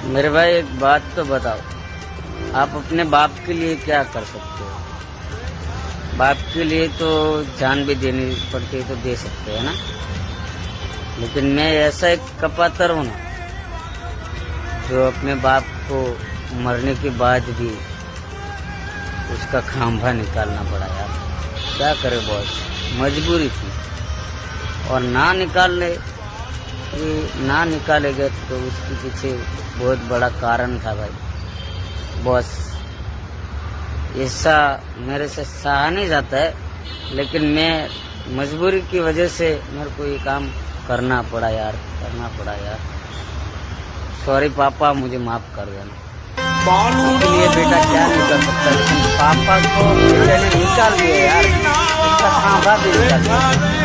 मेरे भाई एक बात तो बताओ, आप अपने बाप के लिए क्या कर सकते हो? बाप के लिए तो जान भी देनी पड़ती है, तो दे सकते हैं ना। लेकिन मैं ऐसा एक कपातर हूँ ना, जो अपने बाप को मरने के बाद भी उसका खांभा निकालना पड़ा यार। क्या करे बॉस, मजबूरी थी। और ना निकालेगा तो उसके पीछे बहुत बड़ा कारण था भाई। बॉस, ऐसा मेरे से सहा नहीं जाता है, लेकिन मैं मजबूरी की वजह से मेरे को ये काम करना पड़ा यार। सॉरी पापा, मुझे माफ कर देना। ये बेटा क्या नहीं कर सकता, लेकिन पापा को बेटे ने निकाल दिया यार, उसका खांभा भी निकाल दिया।